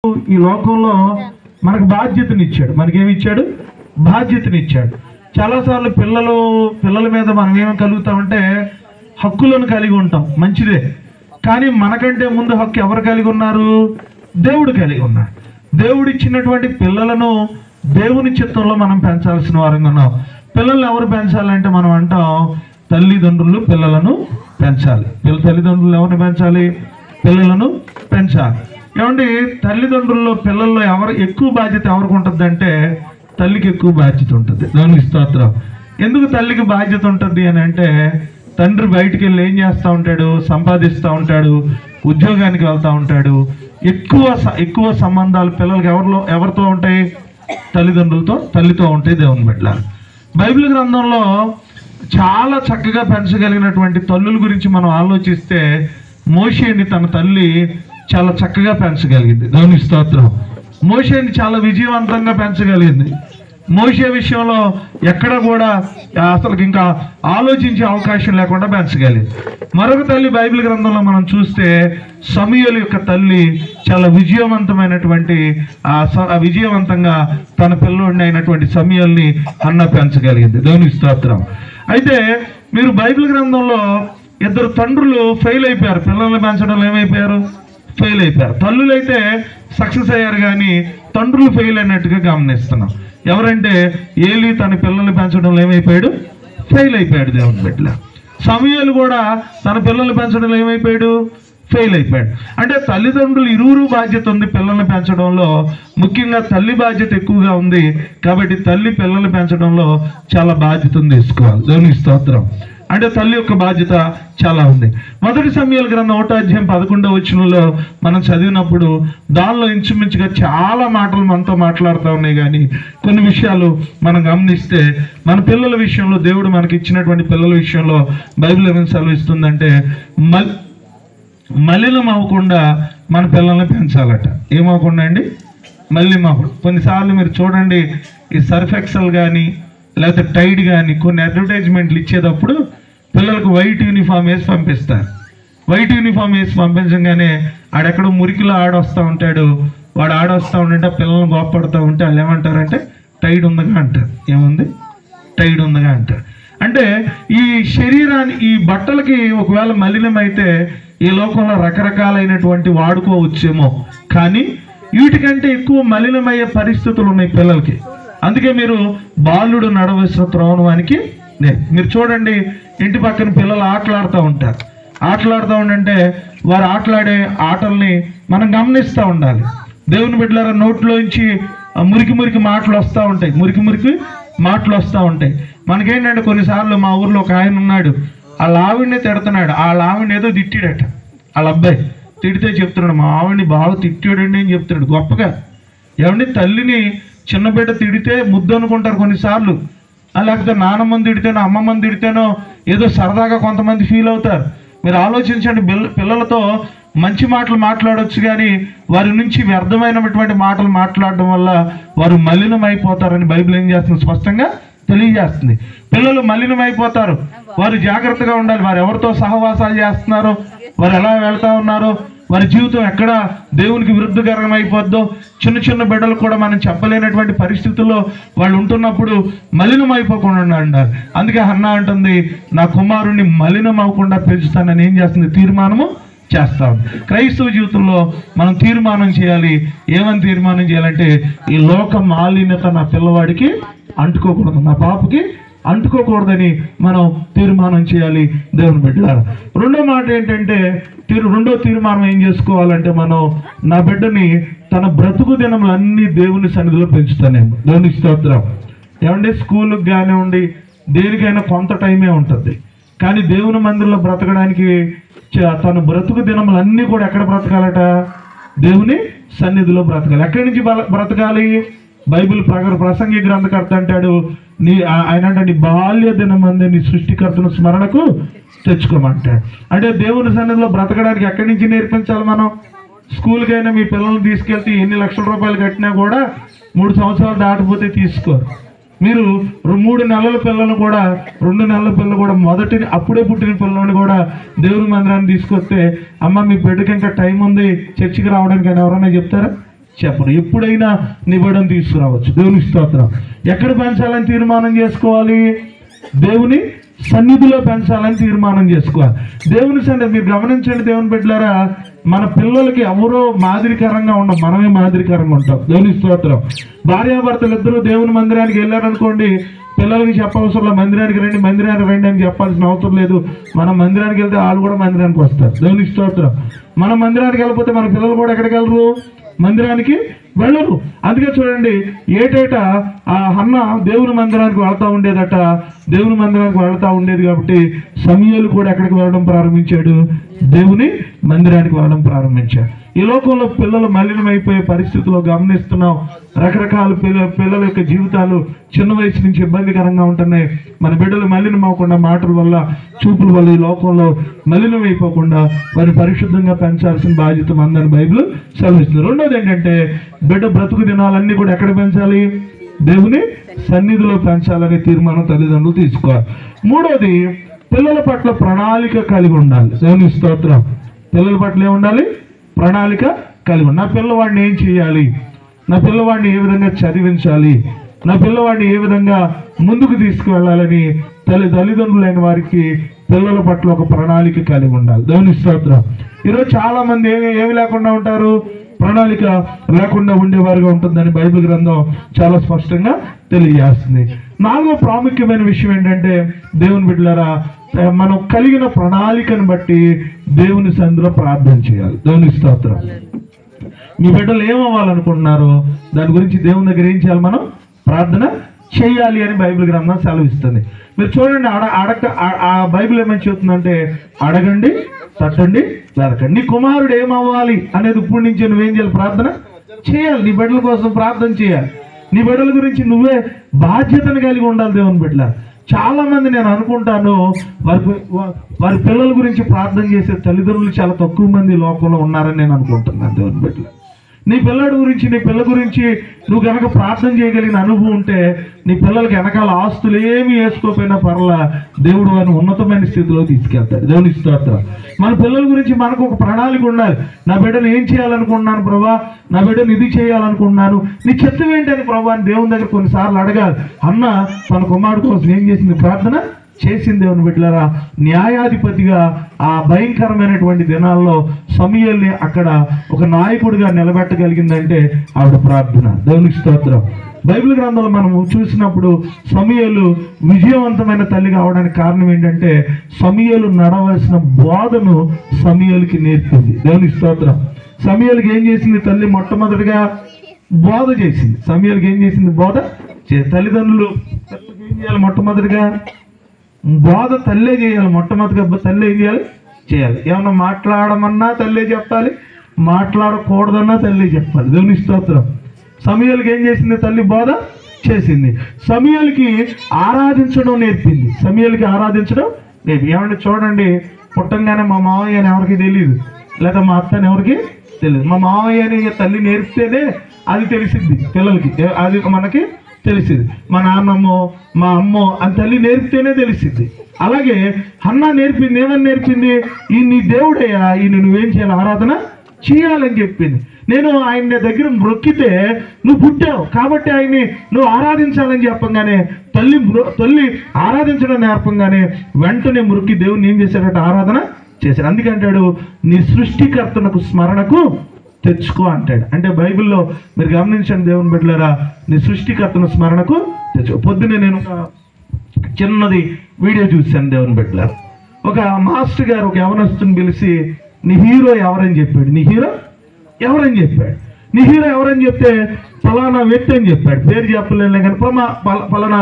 ఈ లోకంలో మనకు బాధ్యతనిచ్చాడు. మనకేమి ఇచ్చాడు? బాధ్యతనిచ్చాడు. చాలాసార్లు పిల్లల మీద మనం ఏమి కలుగుతామంటే హక్కులను కలిగి ఉంటాం, మంచిదే. కానీ మనకంటే ముందు హక్కు ఎవరు కలిగి ఉన్నారు? దేవుడు కలిగి ఉన్నాడు. దేవుడు ఇచ్చినటువంటి పిల్లలను దేవుని చిత్తంలో మనం పెంచాల్సిన వారంగా ఉన్నాం. పిల్లల్ని ఎవరు పెంచాలంటే మనం అంటాం తల్లిదండ్రులు పిల్లలను పెంచాలి. తల్లిదండ్రులు ఎవరిని పెంచాలి? పిల్లలను పెంచాలి. ఏమండి, తల్లిదండ్రుల్లో పిల్లల్లో ఎక్కువ బాధ్యత ఎవరికి ఉంటుంది అంటే తల్లికి ఎక్కువ బాధ్యత ఉంటుంది. దేవునికి స్తోత్రం. ఎందుకు తల్లికి బాధ్యత ఉంటుంది అని అంటే తండ్రి బయటికి వెళ్ళి ఏం చేస్తూ ఉంటాడు? సంపాదిస్తూ ఉంటాడు, ఉద్యోగానికి వెళ్తూ ఉంటాడు. ఎక్కువ సంబంధాలు పిల్లలకి ఎవరితో ఉంటాయి? తల్లితో ఉంటాయి. దేవుని బిడ్డల బైబిల్ గ్రంథంలో చాలా చక్కగా పెంచగలిగినటువంటి తల్లుల గురించి మనం ఆలోచిస్తే మోషేని తన తల్లి చాలా చక్కగా పెంచగలిగింది. దేవునికి స్తోత్రం. మోషేని చాలా విజయవంతంగా పెంచగలిగింది. మోషే విషయంలో ఎక్కడ కూడా అసలు ఇంకా ఆలోచించే అవకాశం లేకుండా పెంచగలిగింది. మరొక తల్లి బైబిల్ గ్రంథంలో మనం చూస్తే సమూయేలు యొక్క తల్లి చాలా విజయవంతంగా తన పిల్లోడిని అయినటువంటి సమూయేలుని హన్నా పెంచగలిగింది. దేవునికి స్తోత్రం. అయితే మీరు బైబిల్ గ్రంథంలో ఇద్దరు తండ్రులు ఫెయిల్ అయిపోయారు. పిల్లల్ని పెంచడంలో ఏమైపోయారు? ఫెయిల్ అయిపోయారు. తల్లులు అయితే సక్సెస్ అయ్యారు, కానీ తండ్రులు ఫెయిల్ అయినట్టుగా గమనిస్తున్నాం. ఎవరంటే ఏలీ తన పిల్లల్ని పెంచడంలో ఏమైపోయాడు? ఫెయిల్ అయిపోయాడు. దేవుని బిడ్డల సమూయేలు కూడా తన పిల్లల్ని పెంచడంలో ఏమైపోయాడు? ఫెయిల్ అయిపోయాడు. అంటే తల్లిదండ్రులు ఇరువురు బాధ్యత ఉంది పిల్లల్ని పెంచడంలో. ముఖ్యంగా తల్లి బాధ్యత ఎక్కువగా ఉంది కాబట్టి తల్లి పిల్లల్ని పెంచడంలో చాలా బాధ్యతను తీసుకోవాలి. దేవునికి స్తోత్రం. అంటే తల్లి యొక్క బాధ్యత చాలా ఉంది. మొదటి సమూయేలు గ్రంథం 1వ అధ్యాయం 11వ వచనంలో మనం చదివినప్పుడు దానిలో ఇంచుమించుగా చాలా మాటలు మనతో మాట్లాడుతూ ఉన్నాయి. కానీ కొన్ని విషయాలు మనం గమనిస్తే మన పిల్లల విషయంలో, దేవుడు మనకి ఇచ్చినటువంటి పిల్లల విషయంలో బైబిల్ ఏమని సెలవిస్తుందంటే మలినం అవ్వకుండా మన పిల్లల్ని పెంచాలట. ఏమవకుండా అండి? మలినం అవ్వకుండా. కొన్నిసార్లు మీరు చూడండి, ఈ సర్ఫ్ ఎక్సెల్ కానీ లేకపోతే టైడ్ కానీ కొన్ని అడ్వర్టైజ్మెంట్లు ఇచ్చేటప్పుడు పిల్లలకు వైట్ యూనిఫామ్ వేసి పంపిస్తారు. వైట్ యూనిఫామ్ వేసి పంపించగానే ఆడెక్కడో మురికిలో ఆడొస్తూ ఉంటాడు. వాడు ఆడొస్తూ ఉంటే పిల్లల్ని గోపడుతూ ఉంటే వాళ్ళు ఏమంటారంటే టైడ్ ఉందగా అంటారు. ఏముంది? టైడ్ ఉందగా అంటారు. అంటే ఈ శరీరాన్ని, ఈ బట్టలకి ఒకవేళ మలినమైతే ఈ లోకంలో రకరకాలైనటువంటి వాడుకోవచ్చేమో, కానీ వీటికంటే ఎక్కువ మలినమయ్యే పరిస్థితులు ఉన్నాయి పిల్లలకి. అందుకే మీరు బాలుడు నడవలసిన త్రోవనికి మీరు చూడండి, ఇంటి పక్కన పిల్లలు ఆటలాడుతూ ఉంటారు. ఆటలాడుతూ ఉండంటే వారు ఆటలాడే ఆటల్ని మనం గమనిస్తూ ఉండాలి. దేవుని బిడ్డలారా, నోట్లోంచి మురికి మాటలు వస్తూ ఉంటాయి. మురికి మాటలు వస్తూ ఉంటాయి. మనకేంటంటే కొన్నిసార్లు మా ఊర్లో ఒక ఆయన ఉన్నాడు, వాళ్ళ ఆవిడనే తిడుతున్నాడు. వాళ్ళ ఆవిడని ఏదో తిట్టాడట. వాళ్ళ అబ్బాయి తిడితే చెప్తున్నాడు, మా ఆవిడని బాగా తిట్టాడండి అని చెప్తున్నాడు గొప్పగా. ఏమండి, తల్లిని చిన్న బిడ్డ తిడితే ముద్దు అనుకుంటారు కొన్నిసార్లు. లేకపోతే నాన్నమ్మని తిడితేనో అమ్మమ్మని తిడితేనో ఏదో సరదాగా కొంతమంది ఫీల్ అవుతారు. మీరు ఆలోచించండి, పిల్లలతో మంచి మాటలు మాట్లాడవచ్చు, కానీ వారి నుంచి వ్యర్థమైనటువంటి మాటలు మాట్లాడడం వల్ల వారు మలినమైపోతారని బైబిల్ ఏం చేస్తుంది? స్పష్టంగా తెలియజేస్తుంది. పిల్లలు మలినమైపోతారు. వారు జాగ్రత్తగా ఉండాలి. వారు ఎవరితో సహవాసాలు చేస్తున్నారో, వారు ఎలా వెళ్తా ఉన్నారో, వారి జీవితం ఎక్కడ దేవునికి విరుద్ధకరం అయిపోద్దో, చిన్న బిడ్డలు కూడా మనం చెప్పలేనటువంటి పరిస్థితుల్లో వాళ్ళు ఉంటున్నప్పుడు మలినం అయిపోకుండా ఉండాలి. అందుకే హన్నా అంటుంది, నా కుమారుణ్ణి మలినం అవ్వకుండా పెంచుతానని ఏం చేస్తుంది? తీర్మానము చేస్తాం. క్రైస్తవ జీవితంలో మనం తీర్మానం చేయాలి. ఏమని తీర్మానం చేయాలంటే ఈ లోక మాలిన్యత నా పిల్లవాడికి అంటుకోకూడదు, నా పాపకి అంటుకోకూడదని మనం తీర్మానం చేయాలి. దేవుని బిడ్డలారా, రెండో మాట ఏంటంటే రెండో తీర్మానం ఏం చేసుకోవాలంటే మనం నా బిడ్డని తన బ్రతుకు దినములన్నీ దేవుని సన్నిధిలో పెంచుతానేమో. దేవునికి స్తోత్రం. ఏమంటే స్కూల్కి కానివ్వండి, దేనికైనా కొంత టైమే ఉంటుంది. కానీ దేవుని మందిరంలో బ్రతకడానికి తన బ్రతుకు దినములన్నీ కూడా ఎక్కడ బ్రతకాలట? దేవుని సన్నిధిలో బ్రతకాలి. ఎక్కడి నుంచి బ్రతకాలి? బైబిల్ ప్రసంగి గ్రంథకర్త అంటాడు, ఆయన అంటే నీ బాల్య దినమందే నీ సృష్టికర్తను స్మరణకు తెచ్చుకోమంటాడు. అంటే దేవుని సన్నిధిలో బ్రతకడానికి ఎక్కడి నుంచి నేర్పించాలి మనం? స్కూల్కైనా మీ పిల్లల్ని తీసుకెళ్తే ఎన్ని లక్షల రూపాయలు కట్టినా కూడా 3 సంవత్సరాలు దాటిపోతే తీసుకోరు. మీరు 3 నెలల పిల్లలు కూడా 2 నెలల పిల్లలు కూడా అప్పుడే పుట్టిన పిల్లల్ని కూడా దేవుని మందిరాన్ని తీసుకొస్తే, అమ్మ మీ బిడ్డకి ఇంకా టైం ఉంది చర్చికి రావడానికి అని ఎవరైనా చెప్తారా? చెప్పరు. ఎప్పుడైనా నీ బిడ్డను తీసుకురావచ్చు. దేవుని స్తోత్రం. ఎక్కడ పెంచాలని తీర్మానం చేసుకోవాలి? దేవుని సన్నిధిలో పెంచాలని తీర్మానం చేసుకోవాలి. దేవుని సన్నిధి మీరు గమనించండి దేవుని బిడ్డలారా, మన పిల్లలకి ఎవరో మాదిరికరంగా ఉండం, మనమే మాదిరికరంగా ఉంటాం. దేవుని స్తోత్రం. భార్యాభర్తలు ఇద్దరు దేవుని మందిరానికి వెళ్ళారనుకోండి, పిల్లలకి చెప్పవసరం మందిరానికి రండి అని చెప్పాల్సిన అవసరం లేదు. మనం మందిరానికి వెళ్తే వాళ్ళు కూడా మందిరానికి వస్తారు. దేవుని స్తోత్రం. మనం మందిరానికి వెళ్ళకపోతే మన పిల్లలు కూడా ఎక్కడికి వెళ్ళరు? మందిరానికి వెళ్ళరు. అందుకే చూడండి, ఏటేటా ఆ హన్న దేవుని మందిరానికి వెళ్తా ఉండేదట. దేవుని మందిరానికి వెళ్తా ఉండేది కాబట్టి సమూయేలు కూడా ఎక్కడికి వెళ్ళడం ప్రారంభించాడు? దేవుని మందిరానికి వెళ్ళడం ప్రారంభించాడు. ఈ లోకంలో పిల్లలు మలినమైపోయే పరిస్థితుల్లో గమనిస్తున్నాం. రకరకాల పిల్లల యొక్క జీవితాలు చిన్న వయసు నుంచి ఇబ్బందికరంగా ఉంటున్నాయి. మన బిడ్డలు మలినం అవ్వకుండా, మాటల వల్ల, చూపుల వల్ల ఈ లోకంలో మలినం అయిపోకుండా వారిని పరిశుద్ధంగా పెంచాల్సిన బాధ్యత మందని బైబిల్ సెలవిస్తుంది. రెండోది ఏంటంటే, బిడ్డ బ్రతుకు దినాలన్నీ కూడా ఎక్కడ పెంచాలి? దేవుని సన్నిధిలో పెంచాలనే తీర్మానం తల్లిదండ్రులు తీసుకోవాలి. మూడోది, పిల్లల పట్ల ప్రణాళిక కలిగి ఉండాలి. దేవుని స్తోత్రం. పిల్లల పట్ల ఏముండాలి? ప్రణాళిక కలిగి ఉండాలి. నా పిల్లవాడిని ఏం చేయాలి? నా పిల్లవాడిని ఏ విధంగా చదివించాలి? నా పిల్లవాడిని ఏ విధంగా ముందుకు తీసుకువెళ్ళాలని తల్లిదండ్రులైన వారికి పిల్లల పట్ల ఒక ప్రణాళిక కలిగి ఉండాలి. దేవుని స్తోత్రం. ఈరోజు చాలా మంది ఏమి లేకుండా ఉంటారు? ప్రణాళిక లేకుండా ఉండేవారుగా ఉంటుందని బైబిల్ గ్రంథం చాలా స్పష్టంగా తెలియజేస్తుంది. నాలుగో ప్రాముఖ్యమైన విషయం ఏంటంటే, దేవుని బిడ్డలారా, మనం కలిగిన ప్రణాళికను బట్టి దేవుని సన్నిధిలో ప్రార్థన చేయాలి. దేవుని స్తోత్రం. మీ బిడ్డలు ఏమవ్వాలనుకుంటున్నారో దాని గురించి దేవుని దగ్గర ఏం చేయాలి? మనం ప్రార్థన చేయాలి అని బైబిల్ గ్రంథం సెలవిస్తుంది. మీరు చూడండి, ఆ బైబిల్ ఏమని చెబుతుందంటే, అడగండి, తట్టండి, వెతకండి. నీ కుమారుడు ఏమవ్వాలి అనేది ఇప్పటి నుంచి నువ్వేం చేయాలి? ప్రార్థన చేయాలి. నీ బిడ్డల కోసం ప్రార్థన చేయాలి. నీ బిడ్డల గురించి నువ్వే బాధ్యతను కలిగి ఉండాలి. దేవుని బిడ్డల చాలా మంది, నేను అనుకుంటాను, వారి పిల్లల గురించి ప్రార్థన చేసే తల్లిదండ్రులు చాలా తక్కువ మంది లోకంలో ఉన్నారని నేను అనుకుంటున్నాను. దేవుని బిడ్డల, నీ పిల్లడి గురించి, నీ పిల్ల గురించి నువ్వు కనుక ప్రార్థన చేయగలిగిన అనుభవం ఉంటే, నీ పిల్లలకి వెనకాల ఆస్తులు ఏమి వేసుకోకపోయినా పర్లా, దేవుడు వారిని ఉన్నతమైన స్థితిలో తీసుకెళ్తాడు. దేవుని స్తోత్రం. మన పిల్లల గురించి మనకు ఒక ప్రణాళిక ఉండాలి. నా బిడ్డను ఏం చేయాలనుకుంటున్నాను ప్రభా, నా బిడ్డను ఇది చేయాలనుకుంటున్నాను, నీ చిత్తం ఏంటని ప్రభా అని దేవుని దగ్గర కొన్నిసార్లు అడగాలి. అన్న తన కుమారుడు కోసం ఏం చేసింది? ప్రార్థన చేసింది. దేవుని బిడ్డలారా, న్యాయాధిపతిగా ఆ భయంకరమైనటువంటి దినాల్లో సమూయేలుని అక్కడ ఒక నాయకుడిగా నిలబెట్టగలిగిందంటే ఆవిడ ప్రార్థన. దేవునికి స్తోత్రం. బైబిల్ గ్రంథంలో మనం చూసినప్పుడు సమూయేలు విజయవంతమైన తల్లి కావడానికి కారణం ఏంటంటే, సమూయేలు నడవలసిన బోధను సమూయేలుకి నేర్పింది. దేవునికి స్తోత్రం. సమూయేలుకి ఏం చేసింది తల్లి? మొట్టమొదటిగా బోధ చేసింది. సమూయేలుకి ఏం చేసింది? బోధ. తల్లిదండ్రులు ఏం చేయాలి? మొట్టమొదటిగా బోధ తల్లే చేయాలి. మొట్టమొదటిగా తల్లి ఏం చేయాలి? ఏమన్నా మాట్లాడమన్నా తల్లే చెప్పాలి, మాట్లాడకూడదన్నా తల్లి చెప్పాలి. దేవుని స్తోత్రం. సమూయేలుకి ఏం చేసింది? తల్లి బోధ చేసింది. సమూయేలుకి ఆరాధించడం నేర్పింది. సమూయేలుకి ఆరాధించడం నేర్పి. ఏమంటే చూడండి, పుట్టంగానే మా మావయ్య అని ఎవరికి తెలియదు, లేదా మా అత్త అని ఎవరికి తెలియదు. మా మావయ్య అని తల్లి నేర్పితేనే అది తెలిసిద్ది పిల్లలకి, అది మనకి తెలిసింది. మా నాన్నమ్మో మా అమ్మో అని తల్లి నేర్పితేనే తెలిసింది. అలాగే హన్నా నేర్పింది. ఏమని నేర్పింది? ఈ నీ దేవుడయ్యా, ఈయన నువ్వేం చేయాలి? ఆరాధన చేయాలని చెప్పింది. నేను ఆయన దగ్గర మొక్కితే నువ్వు పుట్టావు కాబట్టి ఆయన్ని నువ్వు ఆరాధించాలని చెప్పంగానే తల్లి ఆరాధించడం నేర్పంగానే వెంటనే మొక్కి దేవుని ఏం చేశాడట? ఆరాధన చేశాడు. అందుకంటాడు, నీ సృష్టికర్తనకు స్మరణకు తెచ్చుకో అంటాడు. అంటే బైబిల్లో మీరు గమనించండి దేవుని బిడ్డలారా, నీ సృష్టికర్తను స్మరణకు తెచ్చుకో. పొద్దునే నేను చిన్నది వీడియో చూశాను దేవుని బిడ్డలారా. ఒక మాస్టర్ గారు ఒక యవనస్తుని పిలిచి, నీ హీరో ఎవరని చెప్పాడు. నీ హీరో ఎవరని చెప్పాడు. నీ హీరో ఎవరని చెప్తే ఫలానా వ్యక్తి అని చెప్పాడు. పేరు చెప్పలేను కానీ ఫలానా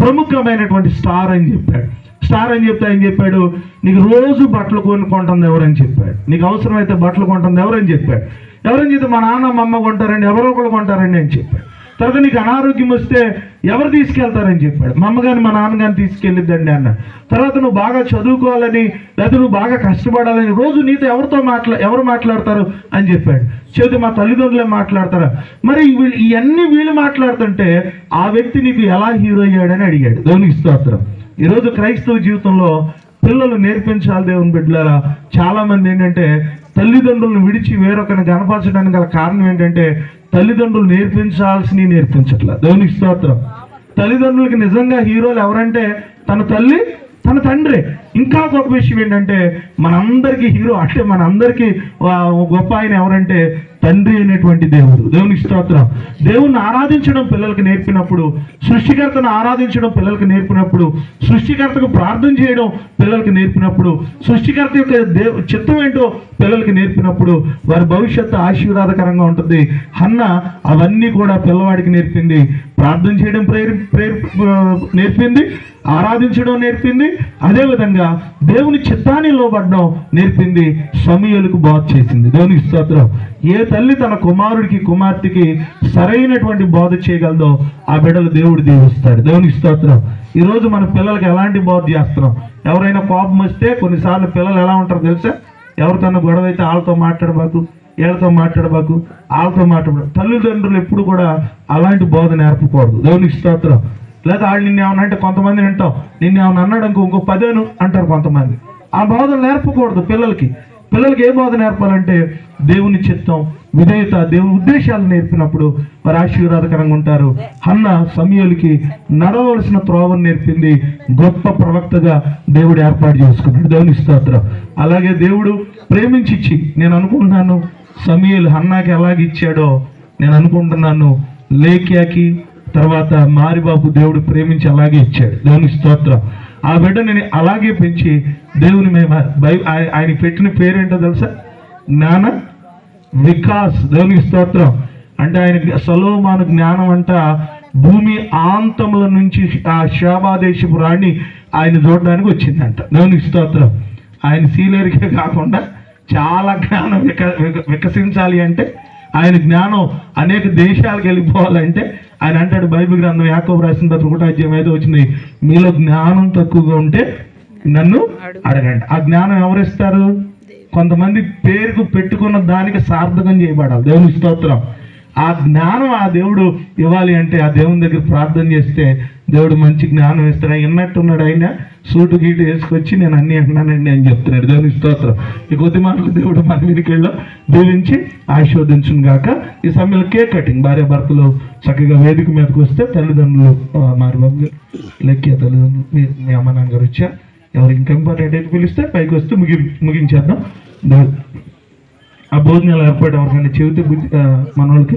ప్రముఖమైనటువంటి స్టార్ అని చెప్పాడు. స్టార్ అని చెప్తే ఆయన చెప్పాడు, నీకు రోజు బట్టలు కొనుక్కుంటుంది ఎవరని చెప్పాడు. నీకు అవసరమైతే బట్టలు కొంటుంది ఎవరని చెప్పాడు. ఎవరని చెప్తే మా నాన్న మా అమ్మ కొంటారండి, ఎవరో ఒకరు కొంటారండి అని చెప్పాడు. తర్వాత నీకు అనారోగ్యం వస్తే ఎవరు తీసుకెళ్తారని చెప్పాడు. మా అమ్మ కానీ మా నాన్న కానీ తీసుకెళ్ళిద్దండి అన్న. తర్వాత నువ్వు బాగా చదువుకోవాలని, లేదా నువ్వు బాగా కష్టపడాలని రోజు నీతో ఎవరు మాట్లాడతారు అని చెప్పాడు. చెబితే మా తల్లిదండ్రులే మాట్లాడతారా? మరి ఇవన్నీ వీళ్ళు మాట్లాడుతుంటే ఆ వ్యక్తి నీకు ఎలా హీరో అయ్యాడని అడిగాడు. దేవునికి స్తోత్రం. ఈరోజు క్రైస్తవ జీవితంలో పిల్లలు నేర్పించాలి దేవుని బిడ్డలారా. చాలా మంది ఏంటంటే తల్లిదండ్రులను విడిచి వేరొకరిని కనపరచడానికి గల కారణం ఏంటంటే తల్లిదండ్రులు నేర్పించాల్సినవి నేర్పించట్లా. దేవునికి స్తోత్రం. తల్లిదండ్రులకి నిజంగా హీరోలు ఎవరంటే తన తల్లి, తన తండ్రి. ఇంకా గొప్ప విషయం ఏంటంటే మనందరికీ హీరో అంటే మనందరికీ గొప్ప ఆయన ఎవరంటే తండ్రి అయినటువంటి దేవుడు. దేవునికి స్తోత్రం. దేవుణ్ణి ఆరాధించడం పిల్లలకి నేర్పినప్పుడు, సృష్టికర్తను ఆరాధించడం పిల్లలకి నేర్పినప్పుడు, సృష్టికర్తకు ప్రార్థన చేయడం పిల్లలకి నేర్పినప్పుడు, సృష్టికర్త యొక్క చిత్తం ఏంటో పిల్లలకి నేర్పినప్పుడు వారి భవిష్యత్తు ఆశీర్వాదకరంగా ఉంటుంది. హన్న అవన్నీ కూడా పిల్లవాడికి నేర్పింది. ప్రార్థన చేయడం నేర్పింది, ఆరాధించడం నేర్పింది, అదేవిధంగా దేవుని చిత్తాన్ని లోబడడం నేర్పింది, సమూయేలుకు బోధ చేసింది. దేవునికి స్తోత్రం. ఏ తల్లి తన కుమారుడికి కుమార్తెకి సరైనటువంటి బోధ చేయగలదో ఆ బిడ్డలు దేవుడు దీవిస్తాడు. దేవునికి స్తోత్రం. ఈరోజు మన పిల్లలకి ఎలాంటి బోధ చేస్తున్నాం? ఎవరైనా కోపం వస్తే కొన్నిసార్లు పిల్లలు ఎలా ఉంటారో తెలుసా? ఎవరికన్నా గొడవ అయితే వాళ్ళతో మాట్లాడబాకు, వీళ్ళతో మాట్లాడబాకు, వాళ్ళతో మాట్లాడబాకు. తల్లిదండ్రులు ఎప్పుడు కూడా అలాంటి బోధ నేర్పకూడదు. దేవునికి స్తోత్రం. లేదా వాళ్ళు నిన్నేమన్నా అంటే కొంతమంది వింటాం, నిన్నేమన్నా అన్నాడు ఇంకో 10 అంటారు కొంతమంది. ఆ బోధ నేర్పకూడదు పిల్లలకి. పిల్లలకి ఏ బోధ నేర్పాలంటే దేవుని చిత్తం, విధేయత, దేవుని ఉద్దేశాలు నేర్పినప్పుడు వారు ఆశీర్వాదకరంగా ఉంటారు. హన్న సమూయేలుకి నడవలసిన త్రోవను నేర్పింది. గొప్ప ప్రవక్తగా దేవుడు ఏర్పాటు చేసుకున్నాడు. దేవుని స్తోత్రం. అలాగే దేవుడు ప్రేమించి నేను అనుకుంటున్నాను సమూయేలు హన్నాకి ఎలాగ ఇచ్చాడో నేను అనుకుంటున్నాను లేఖ్యాకి తర్వాత మారిబాబు దేవుడు ప్రేమించి అలాగే ఇచ్చాడు. దేవుని స్తోత్రం. ఆ బిడ్డ నేను అలాగే పెంచి దేవుని మేము ఆయన పెట్టిన పేరేంటో తెలుసా? జ్ఞాన వికాస్. దేవునికి స్తోత్రం. అంటే ఆయన సొలొమోను జ్ఞానం అంట భూమి ఆంతముల నుంచి ఆ శాబాదేశపు రాణి ఆయన చూడడానికి వచ్చిందంట. దేవునికి స్తోత్రం. ఆయన సీలేరికే కాకుండా చాలా జ్ఞానం వికసించాలి అంటే, ఆయన జ్ఞానం అనేక దేశాలకు వెళ్ళిపోవాలంటే ఆయన అంటాడు, బైబిల్ గ్రంథం యాకోబు రాసిన 1 వచ్చింది, మీలో జ్ఞానం తక్కువగా ఉంటే నన్ను అడగండి. ఆ జ్ఞానం ఎవరిస్తారు? కొంతమంది పేరుకు పెట్టుకున్న దానికి సార్థకం చేయబడాలి. దేవుని స్తోత్రం. ఆ జ్ఞానం ఆ దేవుడు ఇవ్వాలి అంటే ఆ దేవుని దగ్గర ప్రార్థన చేస్తే దేవుడు మంచి జ్ఞానం ఇస్తాడు. విన్నట్టున్నాడు ఆయన సూటు గీటు వేసుకొచ్చి నేను అన్నీ అంటున్నానండి అని చెప్తున్నాడు. దేవుని స్తోత్రం. ఈ కొద్ది మాటలు దేవుడు మన వీరికెళ్ళలో దీవించి ఆశీర్వదించును గాక. ఈ సమయంలో కేక్ కటింగ్ భార్య భర్తలు చక్కగా వేదిక మీదకి వస్తే తల్లిదండ్రులు మారిబాబు లెక్కే తల్లిదండ్రులు మీ అమ్మ నాన్నగారు వచ్చా ఎవరు ఇంకా ఇంపార్టెంట్ అయితే పిలిస్తే పైకి వస్తే ముగించేద్దాం. ఆ భోజనాలు ఏర్పాటు ఎవరికైనా చెబితే మన వాళ్ళకి